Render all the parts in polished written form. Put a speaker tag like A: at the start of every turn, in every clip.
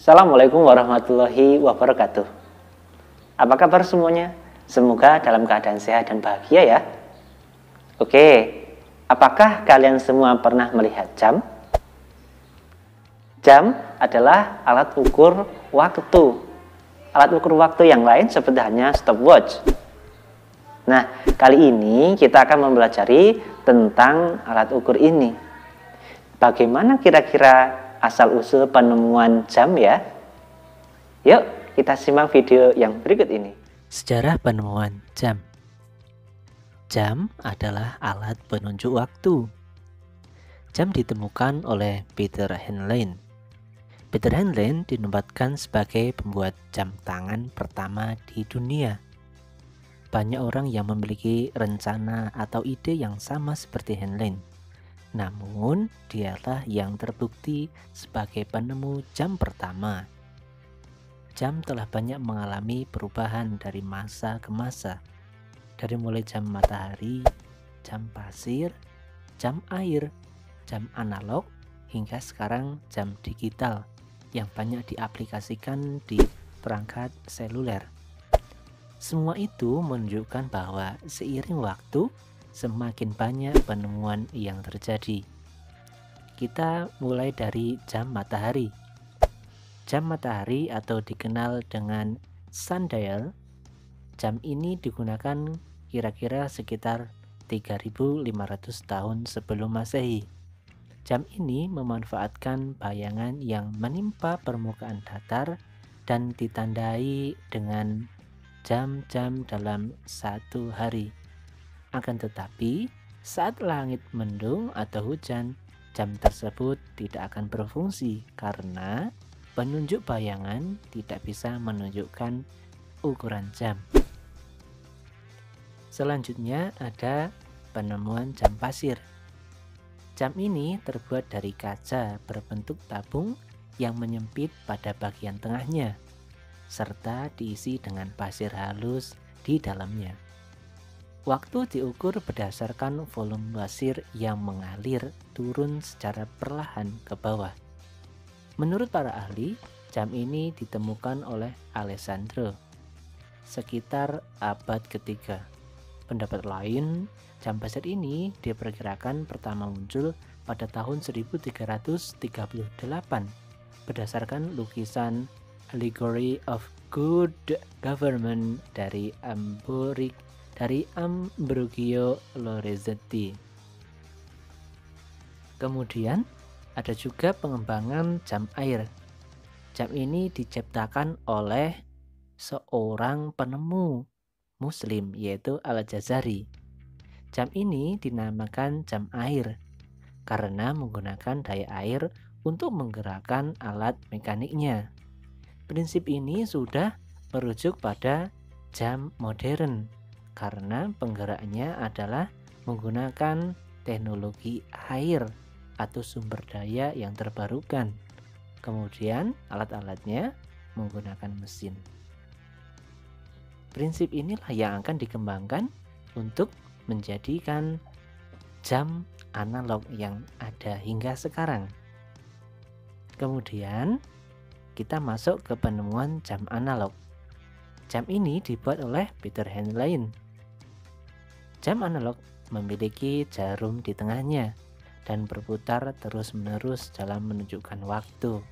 A: Assalamualaikum warahmatullahi wabarakatuh. Apa kabar semuanya? Semoga dalam keadaan sehat dan bahagia ya. Oke, apakah kalian semua pernah melihat jam? Jam adalah alat ukur waktu. Alat ukur waktu yang lain seperti hanya stopwatch. Nah, kali ini kita akan mempelajari tentang alat ukur ini. Bagaimana kira-kira asal-usul penemuan jam ya? Yuk, kita simak video yang berikut ini.
B: Sejarah penemuan jam. Jam adalah alat penunjuk waktu. Jam ditemukan oleh Peter Henlein. Peter Henlein dinobatkan sebagai pembuat jam tangan pertama di dunia. Banyak orang yang memiliki rencana atau ide yang sama seperti Henlein. Namun, dialah yang terbukti sebagai penemu jam pertama. Jam telah banyak mengalami perubahan dari masa ke masa. Dari mulai jam matahari, jam pasir, jam air, jam analog, hingga sekarang jam digital yang banyak diaplikasikan di perangkat seluler. Semua itu menunjukkan bahwa seiring waktu, semakin banyak penemuan yang terjadi. Kita mulai dari jam matahari. Jam matahari atau dikenal dengan sundial, jam ini digunakan kira-kira sekitar 3.500 tahun sebelum Masehi. Jam ini memanfaatkan bayangan yang menimpa permukaan datar dan ditandai dengan jam-jam dalam satu hari. Akan tetapi, saat langit mendung atau hujan, jam tersebut tidak akan berfungsi karena penunjuk bayangan tidak bisa menunjukkan ukuran jam. Selanjutnya ada penemuan jam pasir. Jam ini terbuat dari kaca berbentuk tabung yang menyempit pada bagian tengahnya, serta diisi dengan pasir halus di dalamnya. Waktu diukur berdasarkan volume pasir yang mengalir turun secara perlahan ke bawah. Menurut para ahli, jam ini ditemukan oleh Alessandro sekitar abad ketiga. Pendapat lain, jam pasir ini diperkirakan pertama muncul pada tahun 1338 berdasarkan lukisan Allegory of Good Government dari Ambrogio Lorenzetti. Kemudian ada juga pengembangan jam air. Jam ini diciptakan oleh seorang penemu Muslim yaitu Al-Jazari. Jam ini dinamakan jam air karena menggunakan daya air untuk menggerakkan alat mekaniknya. Prinsip ini sudah merujuk pada jam modern karena penggeraknya adalah menggunakan teknologi air atau sumber daya yang terbarukan. Kemudian alat-alatnya menggunakan mesin. Prinsip inilah yang akan dikembangkan untuk menjadikan jam analog yang ada hingga sekarang. Kemudian kita masuk ke penemuan jam analog. Jam ini dibuat oleh Peter Henlein. Jam analog memiliki jarum di tengahnya dan berputar terus-menerus dalam menunjukkan waktu.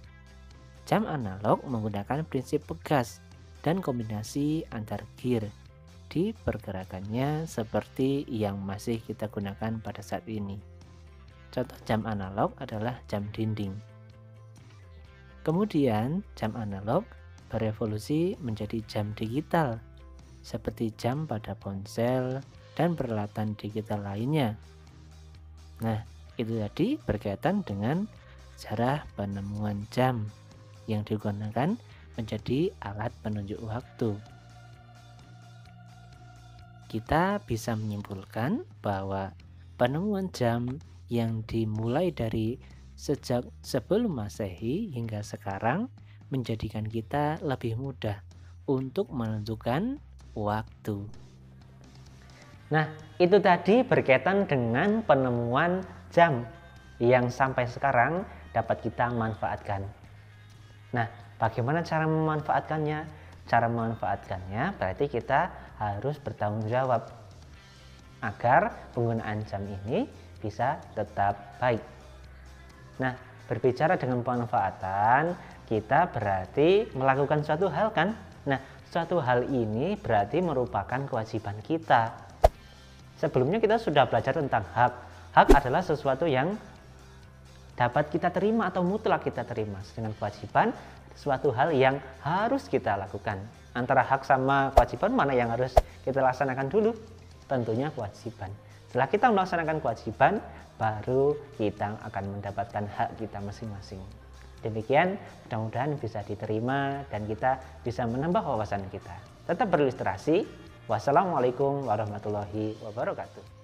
B: Jam analog menggunakan prinsip pegas dan kombinasi antar gear di pergerakannya seperti yang masih kita gunakan pada saat ini. Contoh jam analog adalah jam dinding. Kemudian jam analog berevolusi menjadi jam digital seperti jam pada ponsel dan peralatan digital lainnya. Nah, itu tadi berkaitan dengan sejarah penemuan jam yang digunakan menjadi alat penunjuk waktu. Kita bisa menyimpulkan bahwa penemuan jam yang dimulai dari sejak sebelum Masehi hingga sekarang menjadikan kita lebih mudah untuk menentukan waktu.
A: Nah, itu tadi berkaitan dengan penemuan jam yang sampai sekarang dapat kita manfaatkan. Nah, Bagaimana cara memanfaatkannya? Cara memanfaatkannya berarti kita harus bertanggung jawab agar penggunaan jam ini bisa tetap baik. Nah, berbicara dengan pemanfaatan, kita berarti melakukan suatu hal kan? Nah, suatu hal ini berarti merupakan kewajiban kita. Sebelumnya kita sudah belajar tentang hak. Hak adalah sesuatu yang dapat kita terima atau mutlak kita terima. Sedangkan kewajiban, suatu hal yang harus kita lakukan. Antara hak sama kewajiban, mana yang harus kita laksanakan dulu? Tentunya kewajiban. Setelah kita melaksanakan kewajiban, baru kita akan mendapatkan hak kita masing-masing. Demikian, mudah-mudahan bisa diterima dan kita bisa menambah wawasan kita. Tetap berilustrasi. Wassalamualaikum warahmatullahi wabarakatuh.